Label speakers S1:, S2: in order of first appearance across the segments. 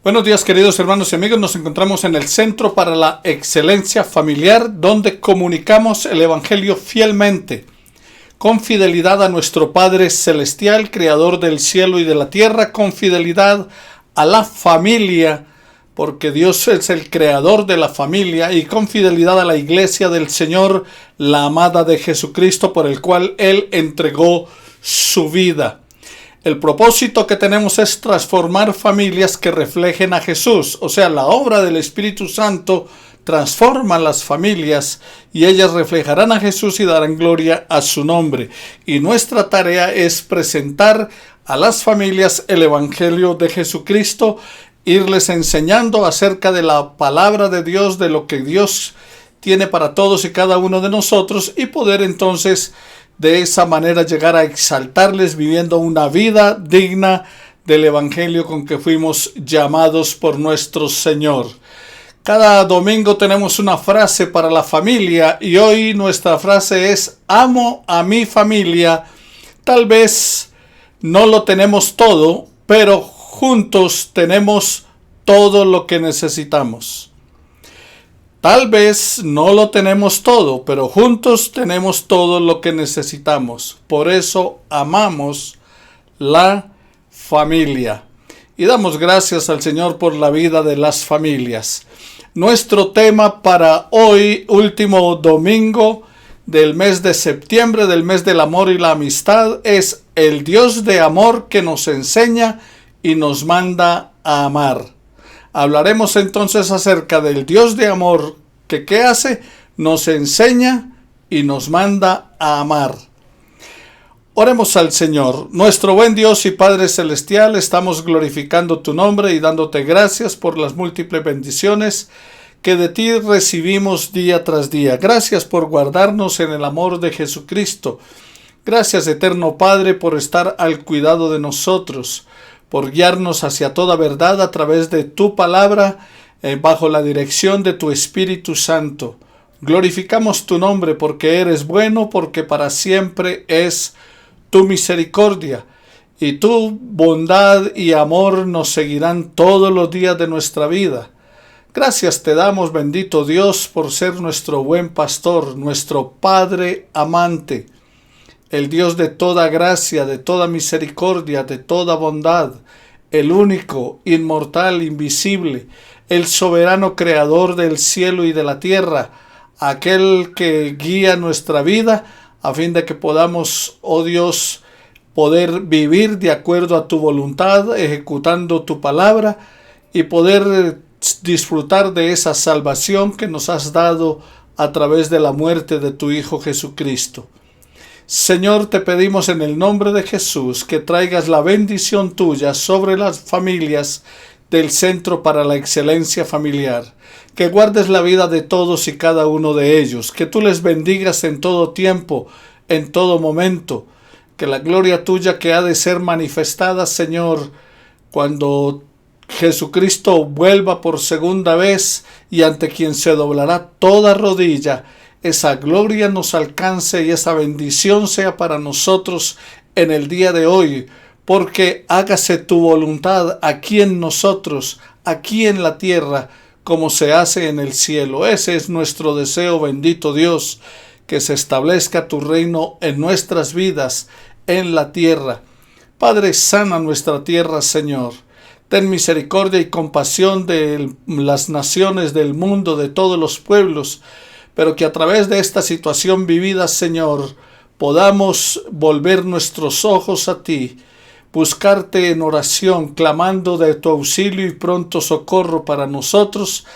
S1: Buenos días, queridos hermanos y amigos. Nos encontramos en el Centro para la Excelencia Familiar, donde comunicamos el Evangelio fielmente, con fidelidad a nuestro Padre Celestial, Creador del cielo y de la tierra, con fidelidad a la familia, porque Dios es el creador de la familia, y con fidelidad a la Iglesia del Señor, la amada de Jesucristo, por el cual Él entregó su vida. El propósito que tenemos es transformar familias que reflejen a Jesús. O sea, la obra del Espíritu Santo transforma las familias y ellas reflejarán a Jesús y darán gloria a su nombre. Y nuestra tarea es presentar a las familias el Evangelio de Jesucristo, irles enseñando acerca de la palabra de Dios, de lo que Dios tiene para todos y cada uno de nosotros, y poder entonces de esa manera llegar a exaltarles viviendo una vida digna del Evangelio con que fuimos llamados por nuestro Señor. Cada domingo tenemos una frase para la familia y hoy nuestra frase es: amo a mi familia. Tal vez no lo tenemos todo, pero juntos tenemos todo lo que necesitamos. Tal vez no lo tenemos todo, pero juntos tenemos todo lo que necesitamos. Por eso amamos la familia. Y damos gracias al Señor por la vida de las familias. Nuestro tema para hoy, último domingo del mes de septiembre, del mes del amor y la amistad, es el Dios de amor que nos enseña y nos manda a amar. Hablaremos entonces acerca del Dios de amor que ¿qué hace? Nos enseña y nos manda a amar. Oremos al Señor. Nuestro buen Dios y Padre Celestial, estamos glorificando tu nombre y dándote gracias por las múltiples bendiciones que de ti recibimos día tras día. Gracias por guardarnos en el amor de Jesucristo. Gracias, eterno Padre, por estar al cuidado de nosotros, por guiarnos hacia toda verdad a través de tu palabra, bajo la dirección de tu Espíritu Santo. Glorificamos tu nombre porque eres bueno, porque para siempre es tu misericordia, y tu bondad y amor nos seguirán todos los días de nuestra vida. Gracias te damos, bendito Dios, por ser nuestro buen pastor, nuestro Padre amante, el Dios de toda gracia, de toda misericordia, de toda bondad, el único, inmortal, invisible, el soberano creador del cielo y de la tierra, aquel que guía nuestra vida a fin de que podamos, oh Dios, poder vivir de acuerdo a tu voluntad, ejecutando tu palabra, y poder disfrutar de esa salvación que nos has dado a través de la muerte de tu Hijo Jesucristo. Señor, te pedimos en el nombre de Jesús que traigas la bendición tuya sobre las familias del Centro para la Excelencia Familiar, que guardes la vida de todos y cada uno de ellos, que tú les bendigas en todo tiempo, en todo momento, que la gloria tuya que ha de ser manifestada, Señor, cuando Jesucristo vuelva por segunda vez y ante quien se doblará toda rodilla, esa gloria nos alcance y esa bendición sea para nosotros en el día de hoy, porque hágase tu voluntad aquí en nosotros, aquí en la tierra, como se hace en el cielo. Ese es nuestro deseo, bendito Dios, que se establezca tu reino en nuestras vidas, en la tierra. Padre, sana nuestra tierra, Señor. Ten misericordia y compasión de las naciones del mundo, de todos los pueblos, pero que a través de esta situación vivida, Señor, podamos volver nuestros ojos a ti, buscarte en oración, clamando de tu auxilio y pronto socorro para nosotros,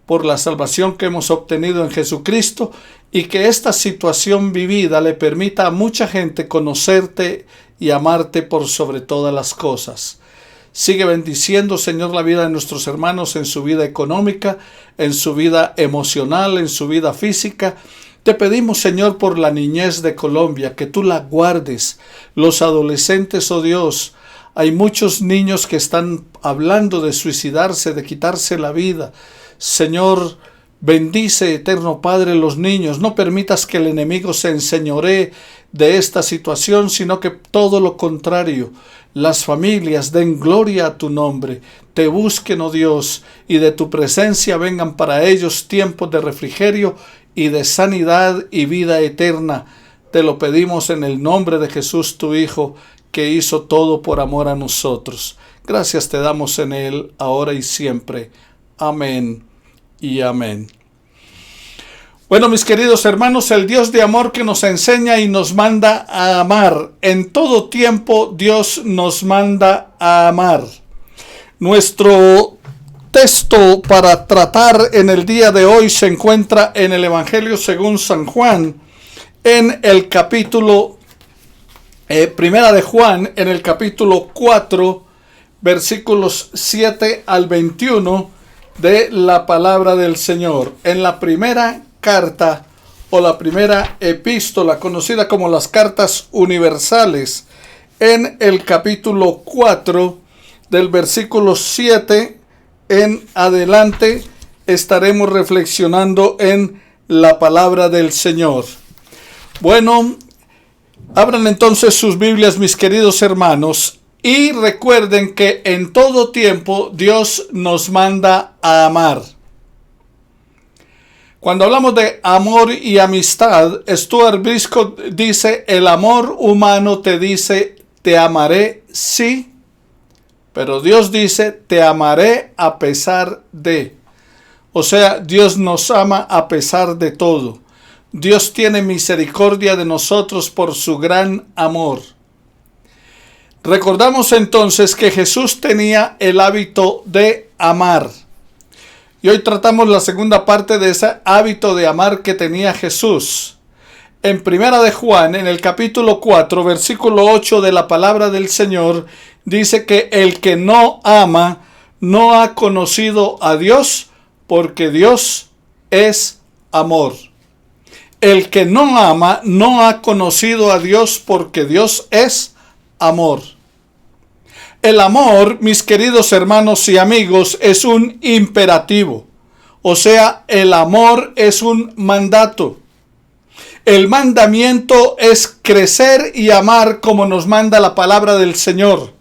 S1: por la salvación que hemos obtenido en Jesucristo, y que esta situación vivida le permita a mucha gente conocerte y amarte por sobre todas las cosas. Sigue bendiciendo, Señor, la vida de nuestros hermanos en su vida económica, en su vida emocional, en su vida física. Te pedimos, Señor, por la niñez de Colombia, que tú la guardes. Los adolescentes, oh Dios, hay muchos niños que están hablando de suicidarse, de quitarse la vida. Señor, Bendice, eterno Padre, los niños. No permitas que el enemigo se enseñoree de esta situación, sino que todo lo contrario. Las familias den gloria a tu nombre. Te busquen, oh Dios, y de tu presencia vengan para ellos tiempos de refrigerio y de sanidad y vida eterna. Te lo pedimos en el nombre de Jesús, tu Hijo, que hizo todo por amor a nosotros. Gracias te damos en Él, ahora y siempre. Amén y amén. Bueno, mis queridos hermanos, el Dios de amor que nos enseña y nos manda a amar. En todo tiempo Dios nos manda a amar. Nuestro texto para tratar en el día de hoy se encuentra en el Evangelio según San Juan, en el capítulo Primera de Juan, en el capítulo 4, versículos 7 al 21 de la palabra del Señor. En la primera carta o la primera epístola, conocida como las cartas universales, en el capítulo 4, del versículo 7 en adelante, estaremos reflexionando en la palabra del Señor. Bueno, abran entonces sus Biblias, mis queridos hermanos, y recuerden que en todo tiempo Dios nos manda a amar. Cuando hablamos de amor y amistad, Stuart Briscoe dice: el amor humano te dice, te amaré sí, pero Dios dice, te amaré a pesar de. O sea, Dios nos ama a pesar de todo. Dios tiene misericordia de nosotros por su gran amor. Recordamos entonces que Jesús tenía el hábito de amar. Y hoy tratamos la segunda parte de ese hábito de amar que tenía Jesús. En Primera de Juan, en el capítulo 4, versículo 8 de la palabra del Señor, dice que el que no ama no ha conocido a Dios, porque Dios es amor. El que no ama no ha conocido a Dios, porque Dios es amor. El amor, mis queridos hermanos y amigos, es un imperativo. O sea, el amor es un mandato. El mandamiento es crecer y amar como nos manda la palabra del Señor.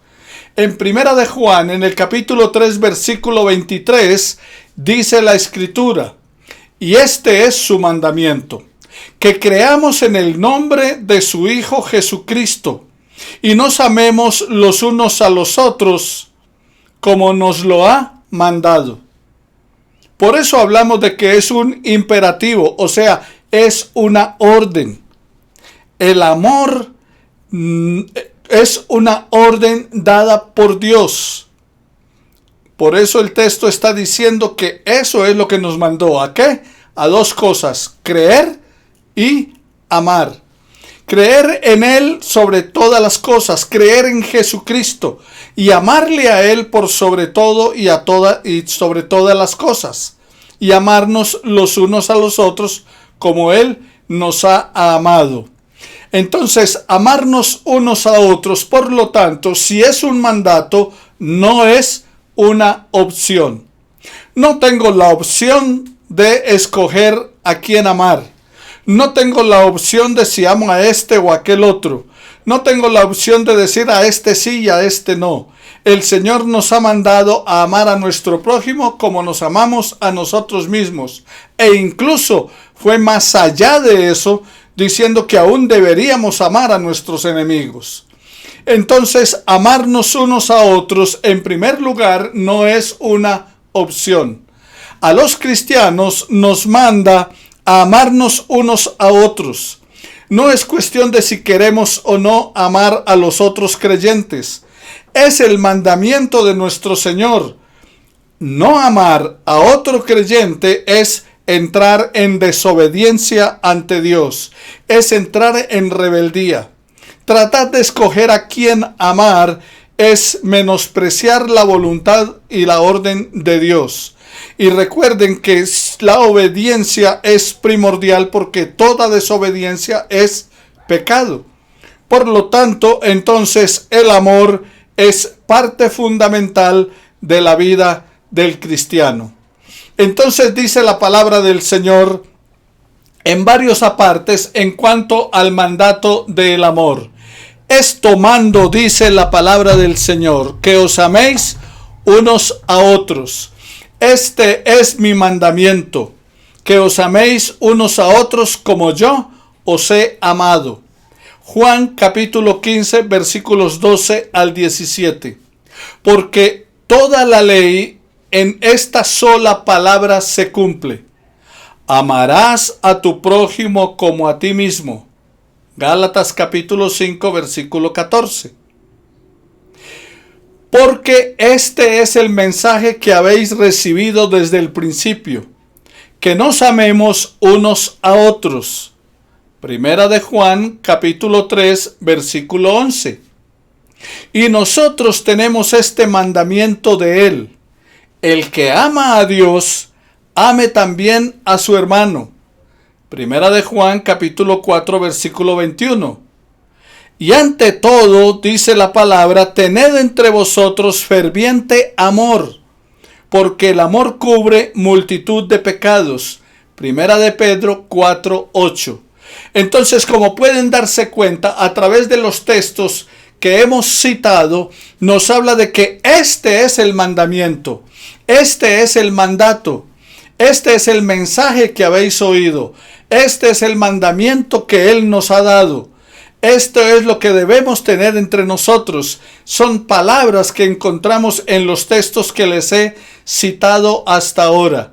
S1: En Primera de Juan, en el capítulo 3, versículo 23, dice la Escritura: y este es su mandamiento, que creamos en el nombre de su Hijo Jesucristo, y nos amemos los unos a los otros, como nos lo ha mandado. Por eso hablamos de que es un imperativo, o sea, es una orden. El amor es una orden dada por Dios. Por eso el texto está diciendo que eso es lo que nos mandó. ¿A qué? A dos cosas: creer y amar. Creer en Él sobre todas las cosas, creer en Jesucristo y amarle a Él por sobre todo y sobre todas las cosas, y amarnos los unos a los otros como Él nos ha amado. Entonces, amarnos unos a otros, por lo tanto, si es un mandato, no es una opción. No tengo la opción de escoger a quién amar. No tengo la opción de si amo a este o a aquel otro. No tengo la opción de decir a este sí y a este no. El Señor nos ha mandado a amar a nuestro prójimo como nos amamos a nosotros mismos. E incluso fue más allá de eso, diciendo que aún deberíamos amar a nuestros enemigos. Entonces, amarnos unos a otros, en primer lugar, no es una opción. A los cristianos nos manda a amarnos unos a otros. No es cuestión de si queremos o no amar a los otros creyentes. Es el mandamiento de nuestro Señor. No amar a otro creyente es entrar en desobediencia ante Dios. Es entrar en rebeldía. Tratar de escoger a quién amar es menospreciar la voluntad y la orden de Dios. Y recuerden que la obediencia es primordial, porque toda desobediencia es pecado. Por lo tanto, entonces el amor es parte fundamental de la vida del cristiano. Entonces dice la palabra del Señor en varios apartes en cuanto al mandato del amor. Es tomando, dice la palabra del Señor, que os améis unos a otros. Este es mi mandamiento, que os améis unos a otros como yo os he amado. Juan capítulo 15 versículos 12 al 17. Porque toda la ley en esta sola palabra se cumple: amarás a tu prójimo como a ti mismo. Gálatas capítulo 5 versículo 14. Porque este es el mensaje que habéis recibido desde el principio, que nos amemos unos a otros. Primera de Juan capítulo 3 versículo 11. Y nosotros tenemos este mandamiento de él: el que ama a Dios, ame también a su hermano. Primera de Juan capítulo 4 versículo 21. Y ante todo, dice la palabra, tened entre vosotros ferviente amor, porque el amor cubre multitud de pecados. Primera de Pedro 4, 8. Entonces, como pueden darse cuenta, a través de los textos que hemos citado, nos habla de que este es el mandamiento, este es el mandato, este es el mensaje que habéis oído, este es el mandamiento que Él nos ha dado. Esto es lo que debemos tener entre nosotros. Son palabras que encontramos en los textos que les he citado hasta ahora.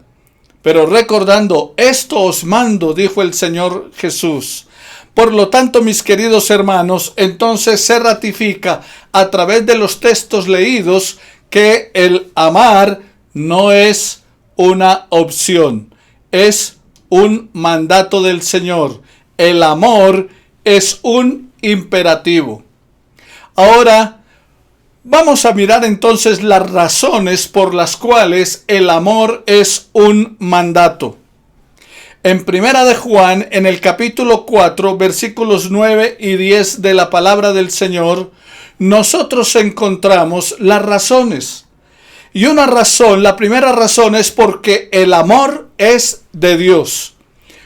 S1: Pero recordando, esto os mando, dijo el Señor Jesús. Por lo tanto, mis queridos hermanos, entonces se ratifica a través de los textos leídos que el amar no es una opción, es un mandato del Señor. El amor es un imperativo. Ahora vamos a mirar entonces las razones por las cuales el amor es un mandato. En Primera de Juan, en el capítulo 4, versículos 9 y 10 de la palabra del Señor, nosotros encontramos las razones. Y una razón, la primera razón es porque el amor es de Dios.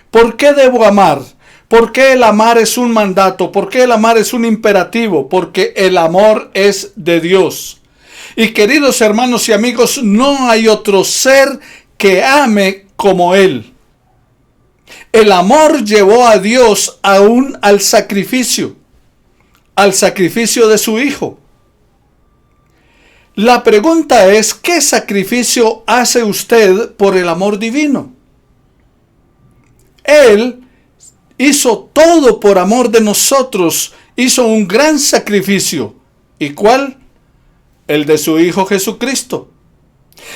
S1: ¿Por qué debo amar? ¿Por qué el amar es un mandato? ¿Por qué el amar es un imperativo? Porque el amor es de Dios. Y queridos hermanos y amigos, no hay otro ser que ame como Él. El amor llevó a Dios aún al sacrificio de su Hijo. La pregunta es, ¿qué sacrificio hace usted por el amor divino? Él hizo todo por amor de nosotros, hizo un gran sacrificio. ¿Y cuál? El de su Hijo Jesucristo.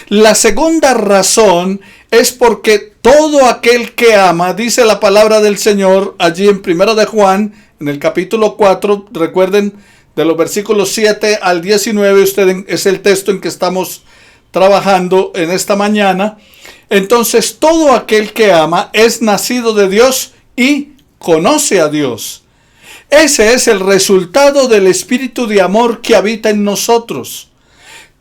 S1: La segunda razón es porque todo aquel que ama, dice la palabra del Señor allí en Primera de Juan, en el capítulo 4, recuerden, de los versículos 7 al 19, es el texto en que estamos trabajando en esta mañana. Entonces, todo aquel que ama es nacido de Dios y conoce a Dios. Ese es el resultado del espíritu de amor que habita en nosotros.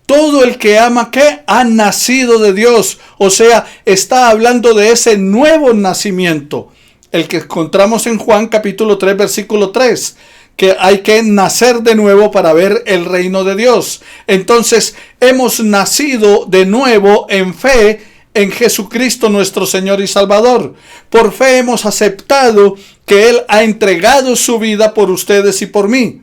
S1: Todo el que ama, ¿qué? Ha nacido de Dios. O sea, está hablando de ese nuevo nacimiento, el que encontramos en Juan capítulo 3, versículo 3, que hay que nacer de nuevo para ver el reino de Dios. Entonces, hemos nacido de nuevo en fe en Jesucristo nuestro Señor y Salvador. Por fe hemos aceptado que Él ha entregado su vida por ustedes y por mí.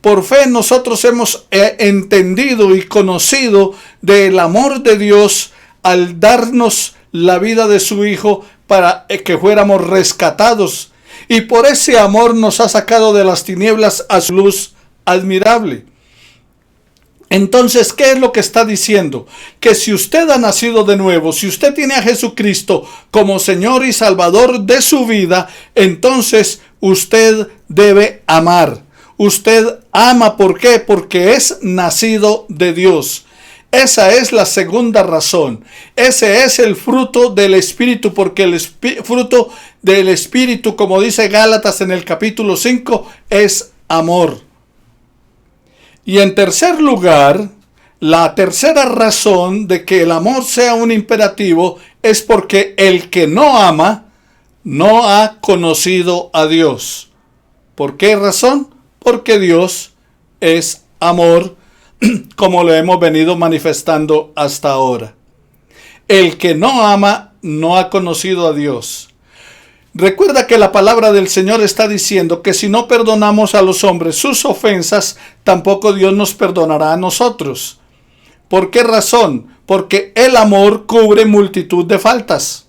S1: Por fe nosotros hemos entendido y conocido del amor de Dios al darnos la vida de su Hijo para que fuéramos rescatados. Y por ese amor nos ha sacado de las tinieblas a su luz admirable. Entonces, ¿qué es lo que está diciendo? Que si usted ha nacido de nuevo, si usted tiene a Jesucristo como Señor y Salvador de su vida, entonces usted debe amar. Usted ama, ¿por qué? Porque es nacido de Dios. Esa es la segunda razón. Ese es el fruto del Espíritu, porque el fruto del Espíritu, como dice Gálatas en el capítulo 5, es amor. Y en tercer lugar, La tercera razón de que el amor sea un imperativo es porque el que no ama no ha conocido a Dios. ¿Por qué razón? Porque Dios es amor, como lo hemos venido manifestando hasta ahora. El que no ama no ha conocido a Dios. Recuerda que la palabra del Señor está diciendo que si no perdonamos a los hombres sus ofensas, tampoco Dios nos perdonará a nosotros. ¿Por qué razón? Porque el amor cubre multitud de faltas.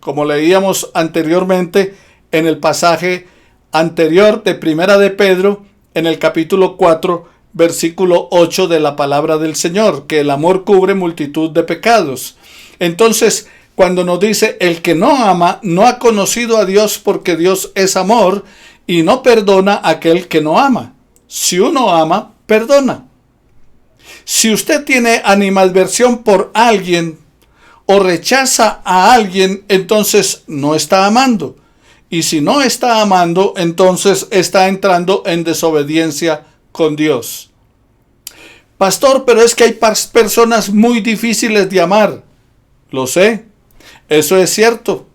S1: Como leíamos anteriormente en el pasaje anterior de Primera de Pedro, en el capítulo 4, versículo 8 de la palabra del Señor, que el amor cubre multitud de pecados. Entonces, cuando nos dice el que no ama no ha conocido a Dios, porque Dios es amor y no perdona a aquel que no ama. Si uno ama, perdona. Si usted tiene animadversión por alguien o rechaza a alguien, entonces no está amando. Y si no está amando, entonces está entrando en desobediencia con Dios. Pastor, pero es que hay personas muy difíciles de amar. Lo sé, eso es cierto.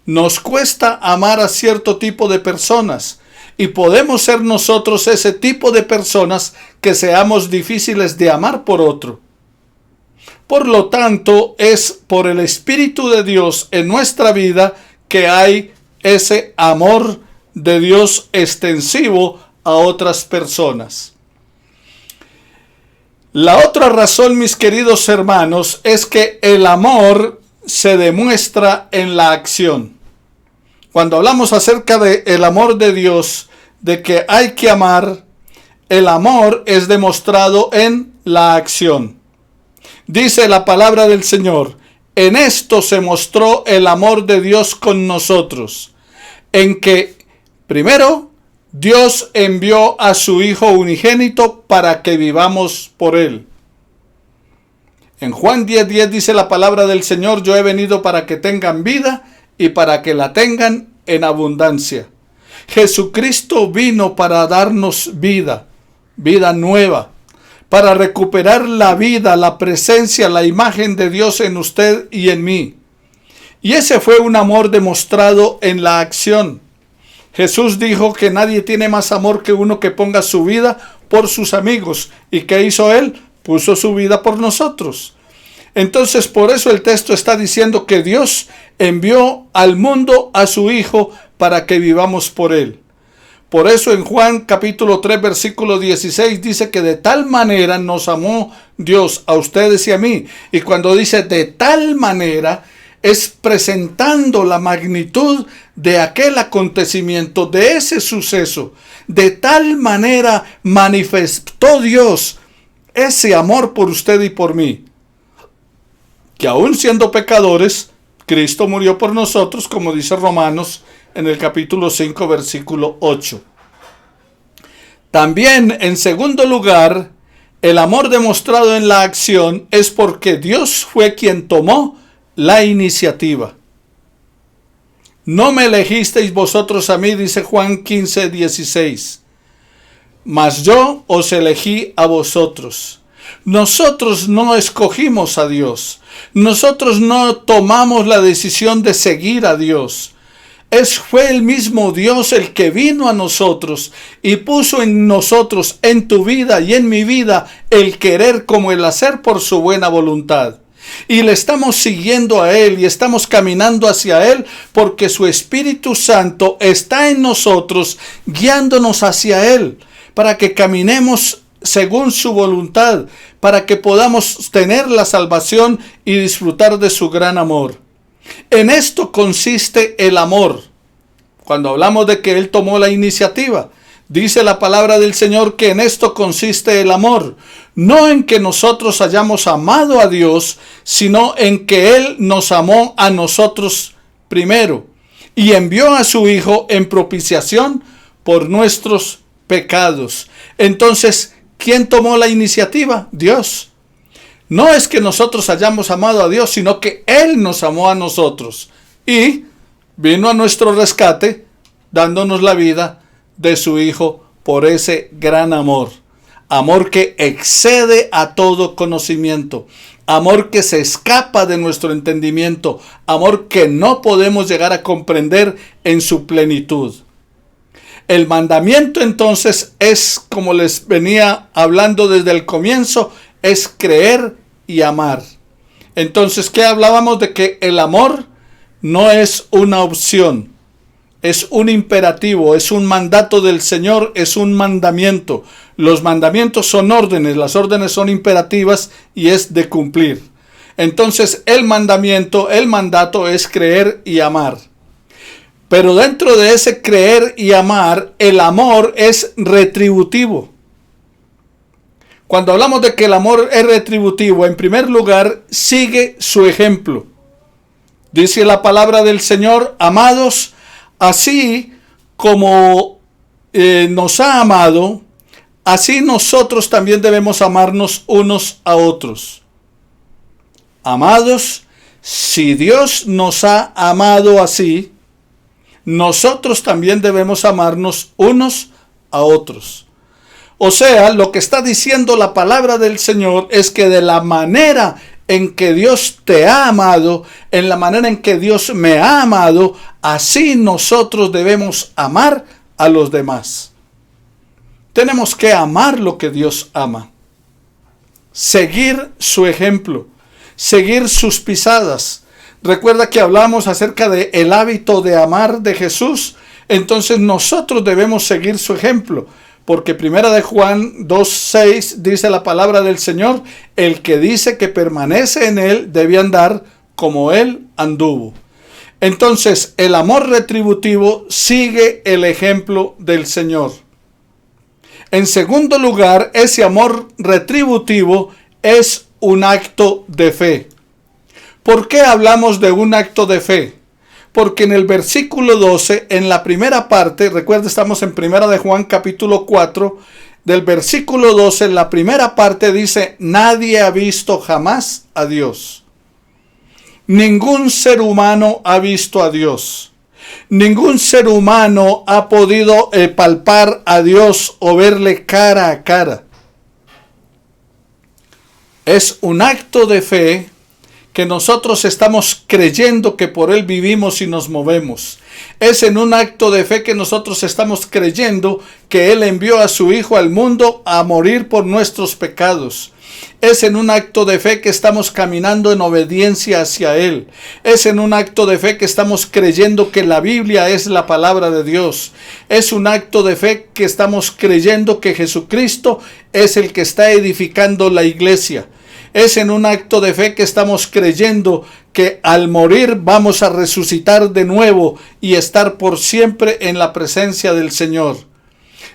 S1: Nos cuesta amar a cierto tipo de personas. Y podemos ser nosotros ese tipo de personas que seamos difíciles de amar por otro. Por lo tanto, es por el Espíritu de Dios en nuestra vida que hay ese amor de Dios extensivo a otras personas. La otra razón, mis queridos hermanos, es que el amor se demuestra en la acción. Cuando hablamos acerca del amor de Dios, de que hay que amar, el amor es demostrado en la acción. Dice la palabra del Señor, en esto se mostró el amor de Dios con nosotros, en que, primero, Dios envió a su Hijo unigénito para que vivamos por Él. En Juan 10:10 dice la palabra del Señor, yo he venido para que tengan vida y para que la tengan en abundancia. Jesucristo vino para darnos vida, vida nueva, para recuperar la vida, la presencia, la imagen de Dios en usted y en mí. Y ese fue un amor demostrado en la acción. Jesús dijo que nadie tiene más amor que uno que ponga su vida por sus amigos. ¿Y qué hizo Él? Puso su vida por nosotros. Entonces, por eso el texto está diciendo que Dios envió al mundo a su Hijo para que vivamos por Él. Por eso en Juan capítulo 3 versículo 16 dice que de tal manera nos amó Dios a ustedes y a mí. Y cuando dice de tal manera, es presentando la magnitud de aquel acontecimiento, de ese suceso. De tal manera manifestó Dios ese amor por usted y por mí, que aún siendo pecadores, Cristo murió por nosotros, como dice Romanos en el capítulo 5, versículo 8. También, en segundo lugar, el amor demostrado en la acción es porque Dios fue quien tomó la iniciativa. No me elegisteis vosotros a mí, dice Juan 15:16, mas yo os elegí a vosotros. Nosotros no escogimos a Dios. Nosotros no tomamos la decisión de seguir a Dios. Fue el mismo Dios el que vino a nosotros y puso en nosotros, en tu vida y en mi vida, el querer como el hacer por su buena voluntad. Y le estamos siguiendo a Él y estamos caminando hacia Él porque su Espíritu Santo está en nosotros, guiándonos hacia Él, para que caminemos según su voluntad, para que podamos tener la salvación y disfrutar de su gran amor. En esto consiste el amor. Cuando hablamos de que Él tomó la iniciativa, dice la palabra del Señor que en esto consiste el amor. No en que nosotros hayamos amado a Dios, sino en que Él nos amó a nosotros primero y envió a su Hijo en propiciación por nuestros pecados. Entonces, ¿quién tomó la iniciativa? Dios. No es que nosotros hayamos amado a Dios, sino que Él nos amó a nosotros y vino a nuestro rescate, dándonos la vida de su Hijo por ese gran amor. amor que excede a todo conocimiento, amor que se escapa de nuestro entendimiento, amor que no podemos llegar a comprender en su plenitud. El mandamiento entonces es, como les venía hablando desde el comienzo, es creer y amar. Entonces, ¿qué hablábamos? De que el amor no es una opción, es un imperativo, es un mandato del Señor, es un mandamiento. Los mandamientos son órdenes, las órdenes son imperativas y es de cumplir. Entonces, el mandato es creer y amar. Pero dentro de ese creer y amar, el amor es retributivo. Cuando hablamos de que el amor es retributivo, en primer lugar, sigue su ejemplo. Dice la palabra del Señor: amados, así como nos ha amado, así nosotros también debemos amarnos unos a otros. Amados, si Dios nos ha amado así, nosotros también debemos amarnos unos a otros. O sea, lo que está diciendo la palabra del Señor es que de la manera en que Dios te ha amado, en la manera en que Dios me ha amado, así nosotros debemos amar a los demás. Tenemos que amar lo que Dios ama, seguir su ejemplo, seguir sus pisadas. Recuerda que hablamos acerca de el hábito de amar de Jesús. Entonces nosotros debemos seguir su ejemplo, porque primera de Juan 2:6 dice la palabra del Señor: el que dice que permanece en él debe andar como él anduvo. Entonces el amor retributivo sigue el ejemplo del Señor. En segundo lugar, ese amor retributivo es un acto de fe. ¿Por qué hablamos de un acto de fe? Porque en el versículo 12, en la primera parte, recuerda, estamos en primera de Juan capítulo 4, del versículo 12, en la primera parte dice: nadie ha visto jamás a Dios. Ningún ser humano ha visto a Dios. Ningún ser humano ha podido palpar a Dios o verle cara a cara. Es un acto de fe que nosotros estamos creyendo que por Él vivimos y nos movemos. Es en un acto de fe que nosotros estamos creyendo que Él envió a su Hijo al mundo a morir por nuestros pecados. Es en un acto de fe que estamos caminando en obediencia hacia Él. Es en un acto de fe que estamos creyendo que la Biblia es la palabra de Dios. Es un acto de fe que estamos creyendo que Jesucristo es el que está edificando la iglesia. Es en un acto de fe que estamos creyendo que al morir vamos a resucitar de nuevo y estar por siempre en la presencia del Señor.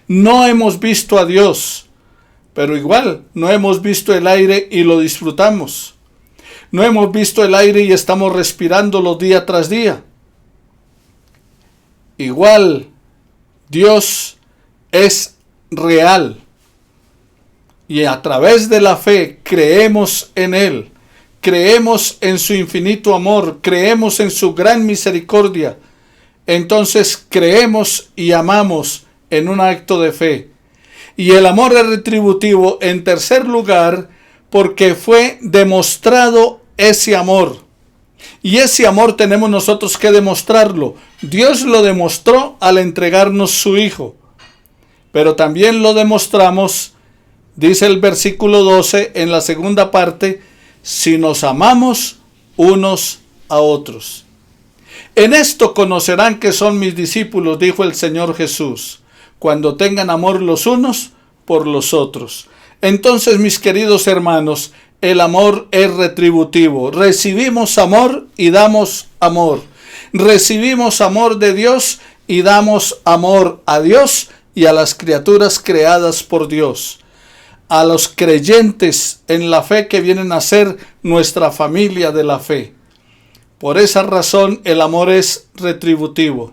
S1: No hemos visto a Dios, pero igual no hemos visto el aire y lo disfrutamos. No hemos visto el aire y estamos respirándolo día tras día. Igual, Dios es real. Y a través de la fe creemos en Él, creemos en su infinito amor, creemos en su gran misericordia. Entonces creemos y amamos en un acto de fe. Y el amor es retributivo en tercer lugar porque fue demostrado ese amor. Y ese amor tenemos nosotros que demostrarlo. Dios lo demostró al entregarnos su Hijo. Pero también lo demostramos, dice el versículo 12 en la segunda parte, si nos amamos unos a otros. En esto conocerán que son mis discípulos, dijo el Señor Jesús, cuando tengan amor los unos por los otros. Entonces, mis queridos hermanos, el amor es retributivo. Recibimos amor y damos amor. Recibimos amor de Dios y damos amor a Dios y a las criaturas creadas por Dios. A los creyentes en la fe que vienen a ser nuestra familia de la fe. Por esa razón el amor es retributivo.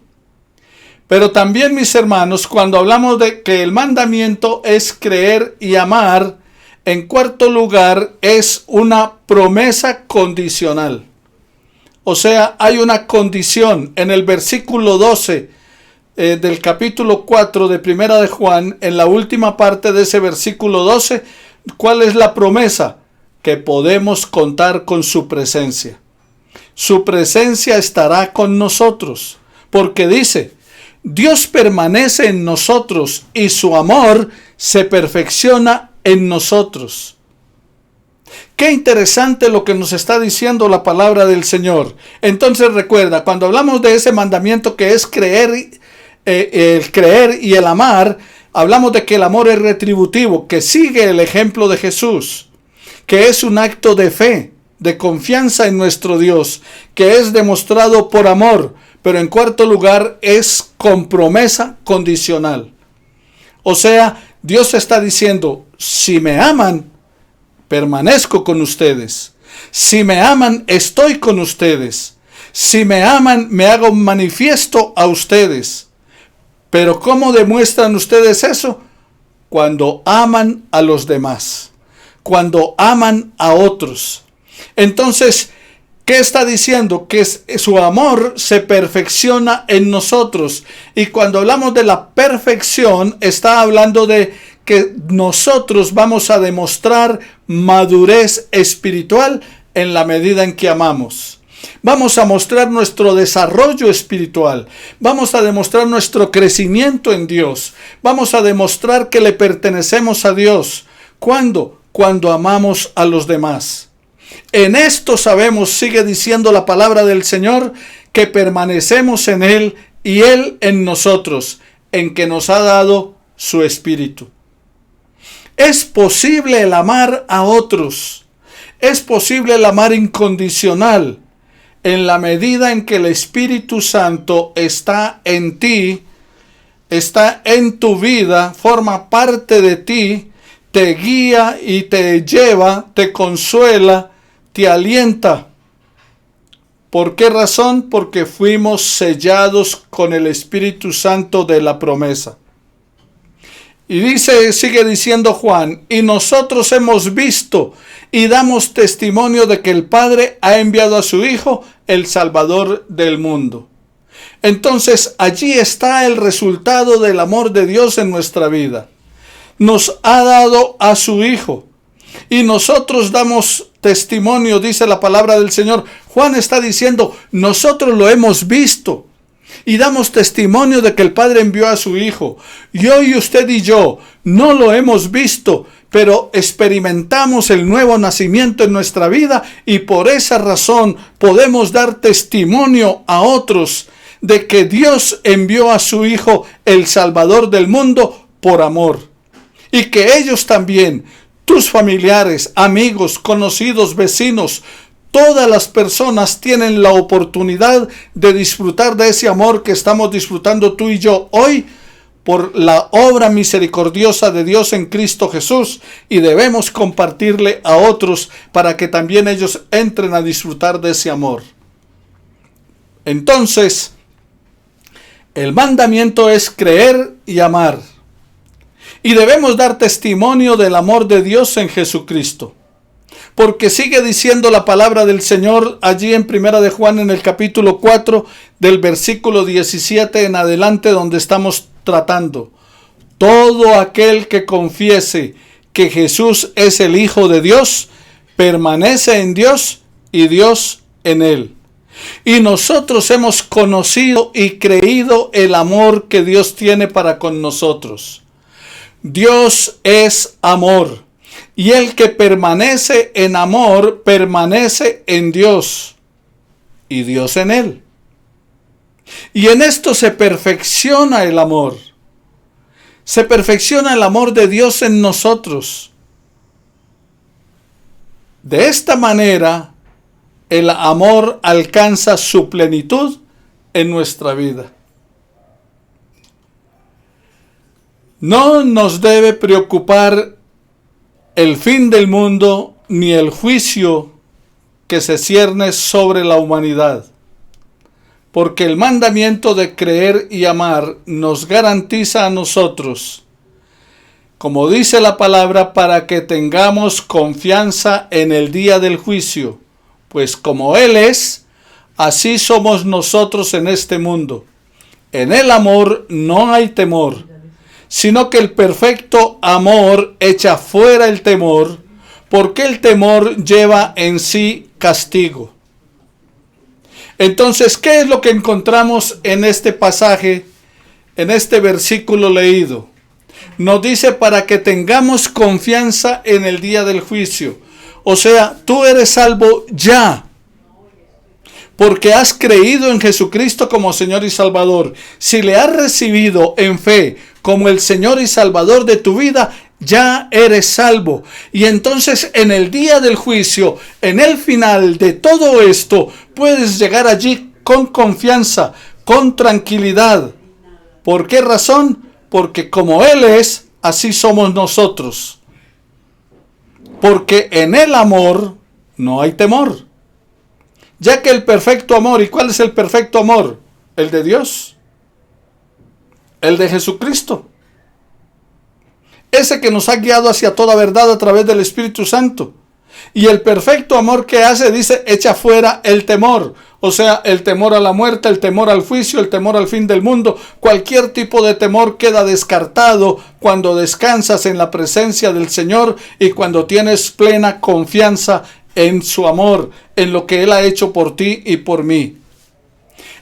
S1: Pero también, mis hermanos, cuando hablamos de que el mandamiento es creer y amar, en cuarto lugar es una promesa condicional. O sea, hay una condición. En el versículo 12 del capítulo 4 de Primera de Juan, en la última parte de ese versículo 12, ¿cuál es la promesa? Que podemos contar con su presencia. Su presencia estará con nosotros, porque dice, Dios permanece en nosotros y su amor se perfecciona en nosotros. Qué interesante lo que nos está diciendo la palabra del Señor. Entonces recuerda, cuando hablamos de ese mandamiento que es el creer y el amar, hablamos de que el amor es retributivo, que sigue el ejemplo de Jesús, que es un acto de fe, de confianza en nuestro Dios, que es demostrado por amor, pero en cuarto lugar es con promesa condicional. O sea, Dios está diciendo, si me aman, permanezco con ustedes. Si me aman, estoy con ustedes. Si me aman, me hago manifiesto a ustedes. Pero ¿cómo demuestran ustedes eso? Cuando aman a los demás. Cuando aman a otros. Entonces, ¿qué está diciendo? Que su amor se perfecciona en nosotros. Y cuando hablamos de la perfección, está hablando de que nosotros vamos a demostrar madurez espiritual en la medida en que amamos. Vamos a mostrar nuestro desarrollo espiritual. Vamos a demostrar nuestro crecimiento en Dios. Vamos a demostrar que le pertenecemos a Dios. ¿Cuándo? Cuando amamos a los demás. En esto sabemos, sigue diciendo la palabra del Señor, que permanecemos en Él y Él en nosotros, en que nos ha dado su Espíritu. Es posible el amar a otros. Es posible el amar incondicional en la medida en que el Espíritu Santo está en ti, está en tu vida, forma parte de ti, te guía y te lleva, te consuela, te alienta. ¿Por qué razón? Porque fuimos sellados con el Espíritu Santo de la promesa. Y sigue diciendo Juan, y nosotros hemos visto y damos testimonio de que el Padre ha enviado a su Hijo, el Salvador del mundo. Entonces, allí está el resultado del amor de Dios en nuestra vida. Nos ha dado a su Hijo. Y nosotros damos testimonio, dice la palabra del Señor. Juan está diciendo, nosotros lo hemos visto. Y damos testimonio de que el Padre envió a su Hijo. Y hoy usted y yo no lo hemos visto, pero experimentamos el nuevo nacimiento en nuestra vida y por esa razón podemos dar testimonio a otros de que Dios envió a su Hijo, el Salvador del mundo, por amor. Y que ellos también, tus familiares, amigos, conocidos, vecinos, todas las personas tienen la oportunidad de disfrutar de ese amor que estamos disfrutando tú y yo hoy por la obra misericordiosa de Dios en Cristo Jesús, y debemos compartirle a otros para que también ellos entren a disfrutar de ese amor. Entonces, el mandamiento es creer y amar. Y debemos dar testimonio del amor de Dios en Jesucristo. Porque sigue diciendo la palabra del Señor allí en Primera de Juan en el capítulo 4 del versículo 17 en adelante, donde estamos tratando. Todo aquel que confiese que Jesús es el Hijo de Dios, permanece en Dios y Dios en él. Y nosotros hemos conocido y creído el amor que Dios tiene para con nosotros. Dios es amor. Y el que permanece en amor, permanece en Dios, y Dios en él. Y en esto se perfecciona el amor. Se perfecciona el amor de Dios en nosotros. De esta manera, el amor alcanza su plenitud en nuestra vida. No nos debe preocupar el fin del mundo ni el juicio que se cierne sobre la humanidad, porque el mandamiento de creer y amar nos garantiza a nosotros, como dice la palabra, para que tengamos confianza en el día del juicio, pues como Él es, así somos nosotros en este mundo. En el amor no hay temor, sino que el perfecto amor echa fuera el temor, porque el temor lleva en sí castigo. Entonces, ¿qué es lo que encontramos en este pasaje, en este versículo leído? Nos dice para que tengamos confianza en el día del juicio. O sea, tú eres salvo ya, porque has creído en Jesucristo como Señor y Salvador. Si le has recibido en fe como el Señor y Salvador de tu vida, ya eres salvo. Y entonces en el día del juicio, en el final de todo esto, puedes llegar allí con confianza, con tranquilidad. ¿Por qué razón? Porque como Él es, así somos nosotros. Porque en el amor no hay temor. Ya que el perfecto amor, ¿y cuál es el perfecto amor? El de Dios. El de Jesucristo. Ese que nos ha guiado hacia toda verdad a través del Espíritu Santo. Y el perfecto amor que hace, dice, echa fuera el temor. O sea, el temor a la muerte, el temor al juicio, el temor al fin del mundo. Cualquier tipo de temor queda descartado cuando descansas en la presencia del Señor y cuando tienes plena confianza en su amor, en lo que Él ha hecho por ti y por mí.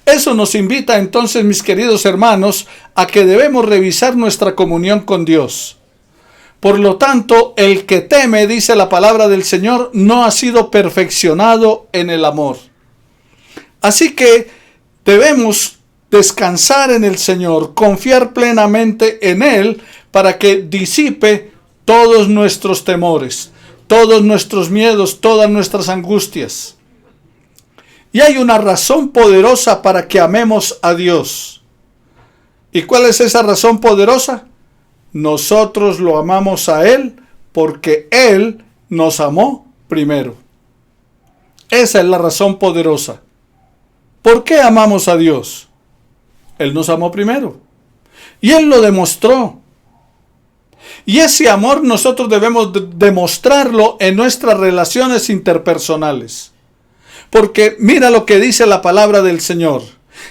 S1: Eso nos invita entonces, mis queridos hermanos, a que debemos revisar nuestra comunión con Dios. Por lo tanto, el que teme, dice la palabra del Señor, no ha sido perfeccionado en el amor. Así que debemos descansar en el Señor, confiar plenamente en Él para que disipe todos nuestros temores, todos nuestros miedos, todas nuestras angustias. Y hay una razón poderosa para que amemos a Dios. ¿Y cuál es esa razón poderosa? Nosotros lo amamos a Él porque Él nos amó primero. Esa es la razón poderosa. ¿Por qué amamos a Dios? Él nos amó primero. Y Él lo demostró. Y ese amor nosotros debemos demostrarlo en nuestras relaciones interpersonales. Porque mira lo que dice la palabra del Señor.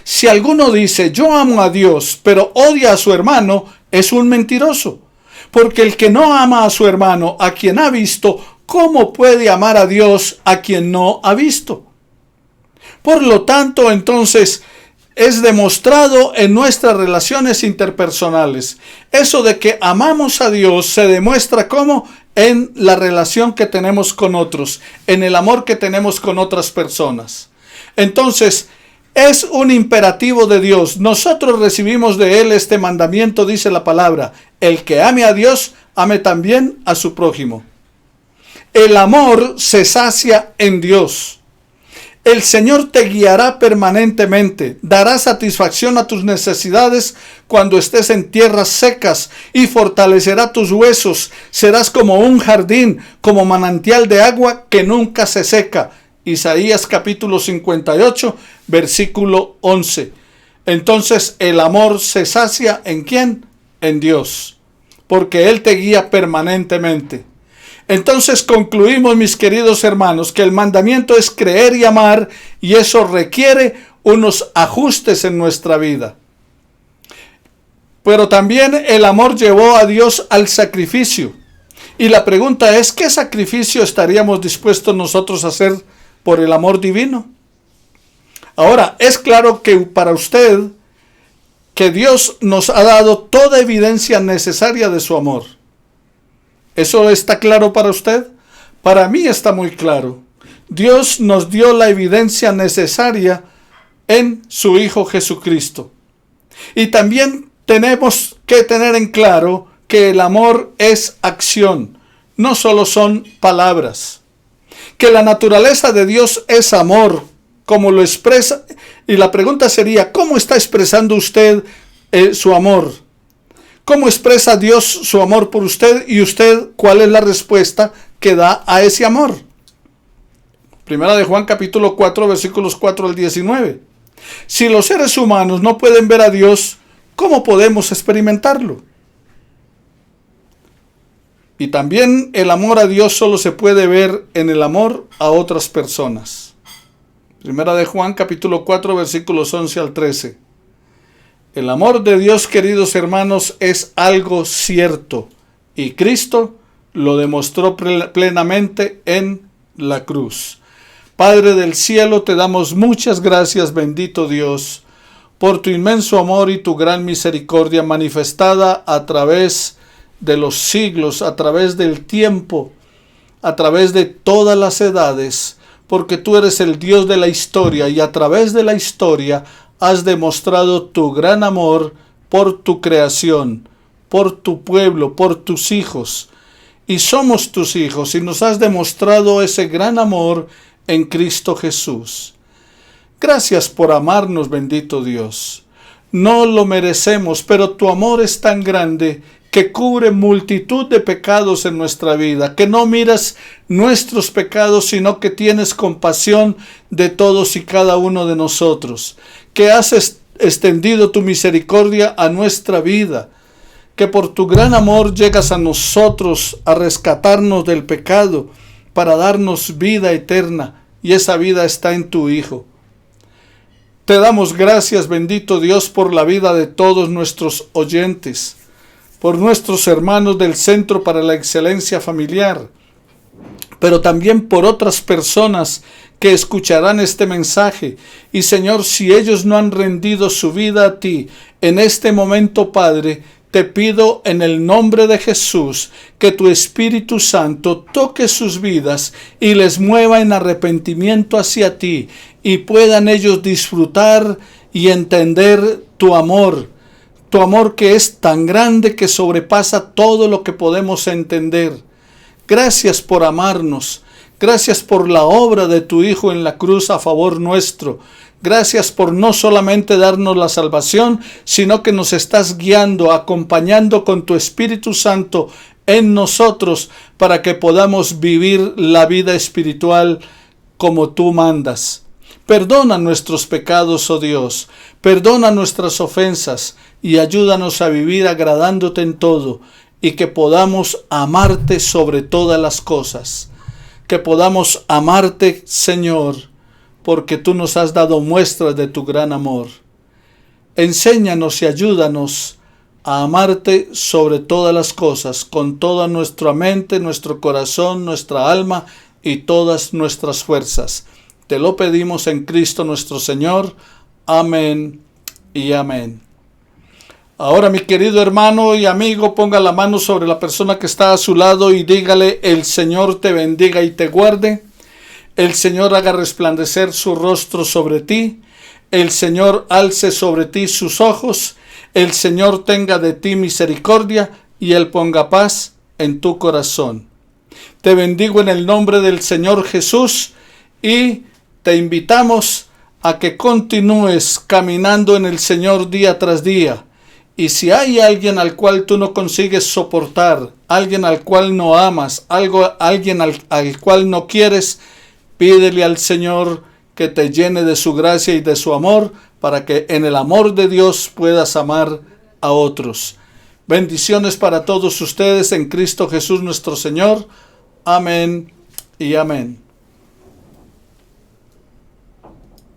S1: Si alguno dice, yo amo a Dios, pero odia a su hermano, es un mentiroso. Porque el que no ama a su hermano, a quien ha visto, ¿cómo puede amar a Dios a quien no ha visto? Por lo tanto, entonces, es demostrado en nuestras relaciones interpersonales. Eso de que amamos a Dios se demuestra ¿cómo? En la relación que tenemos con otros, en el amor que tenemos con otras personas. Entonces, es un imperativo de Dios. Nosotros recibimos de Él este mandamiento, dice la palabra. El que ame a Dios, ame también a su prójimo. El amor se sacia en Dios. El Señor te guiará permanentemente, dará satisfacción a tus necesidades cuando estés en tierras secas y fortalecerá tus huesos. Serás como un jardín, como manantial de agua que nunca se seca. Isaías capítulo 58, versículo 11. Entonces el amor se sacia ¿en quién? En Dios, porque Él te guía permanentemente. Entonces concluimos, mis queridos hermanos, que el mandamiento es creer y amar, y eso requiere unos ajustes en nuestra vida. Pero también el amor llevó a Dios al sacrificio. Y la pregunta es, ¿qué sacrificio estaríamos dispuestos nosotros a hacer por el amor divino? Ahora, es claro que para usted, que Dios nos ha dado toda evidencia necesaria de su amor. ¿Eso está claro para usted? Para mí está muy claro. Dios nos dio la evidencia necesaria en su Hijo Jesucristo. Y también tenemos que tener en claro que el amor es acción, no solo son palabras. Que la naturaleza de Dios es amor, como lo expresa. Y la pregunta sería, ¿cómo está expresando usted su amor? ¿Cómo expresa Dios su amor por usted? Y usted, ¿cuál es la respuesta que da a ese amor? Primera de Juan capítulo 4, versículos 4 al 19. Si los seres humanos no pueden ver a Dios, ¿cómo podemos experimentarlo? Y también el amor a Dios solo se puede ver en el amor a otras personas. Primera de Juan capítulo 4, versículos 11 al 13. El amor de Dios, queridos hermanos, es algo cierto y Cristo lo demostró plenamente en la cruz. Padre del cielo, te damos muchas gracias, bendito Dios, por tu inmenso amor y tu gran misericordia manifestada a través de los siglos, a través del tiempo, a través de todas las edades, porque tú eres el Dios de la historia y a través de la historia has demostrado tu gran amor por tu creación, por tu pueblo, por tus hijos. Y somos tus hijos y nos has demostrado ese gran amor en Cristo Jesús. Gracias por amarnos, bendito Dios. No lo merecemos, pero tu amor es tan grande que cubre multitud de pecados en nuestra vida, que no miras nuestros pecados, sino que tienes compasión de todos y cada uno de nosotros, que has extendido tu misericordia a nuestra vida, que por tu gran amor llegas a nosotros a rescatarnos del pecado para darnos vida eterna, y esa vida está en tu Hijo. Te damos gracias, bendito Dios, por la vida de todos nuestros oyentes, por nuestros hermanos del Centro para la Excelencia Familiar, pero también por otras personas que escucharán este mensaje. Y Señor, si ellos no han rendido su vida a ti en este momento, Padre, te pido en el nombre de Jesús que tu Espíritu Santo toque sus vidas y les mueva en arrepentimiento hacia ti, y puedan ellos disfrutar y entender tu amor que es tan grande que sobrepasa todo lo que podemos entender. Gracias por amarnos. Gracias por la obra de tu Hijo en la cruz a favor nuestro. Gracias por no solamente darnos la salvación, sino que nos estás guiando, acompañando con tu Espíritu Santo en nosotros para que podamos vivir la vida espiritual como tú mandas. Perdona nuestros pecados, oh Dios. Perdona nuestras ofensas y ayúdanos a vivir agradándote en todo, y que podamos amarte sobre todas las cosas. Que podamos amarte, Señor, porque tú nos has dado muestras de tu gran amor. Enséñanos y ayúdanos a amarte sobre todas las cosas, con toda nuestra mente, nuestro corazón, nuestra alma y todas nuestras fuerzas. Te lo pedimos en Cristo nuestro Señor. Amén y amén. Ahora, mi querido hermano y amigo, ponga la mano sobre la persona que está a su lado y dígale: el Señor te bendiga y te guarde. El Señor haga resplandecer su rostro sobre ti. El Señor alce sobre ti sus ojos. El Señor tenga de ti misericordia y Él ponga paz en tu corazón. Te bendigo en el nombre del Señor Jesús y te invitamos a que continúes caminando en el Señor día tras día. Y si hay alguien al cual tú no consigues soportar, alguien al cual no amas, alguien al cual no quieres, pídele al Señor que te llene de su gracia y de su amor, para que en el amor de Dios puedas amar a otros. Bendiciones para todos ustedes en Cristo Jesús nuestro Señor. Amén y amén.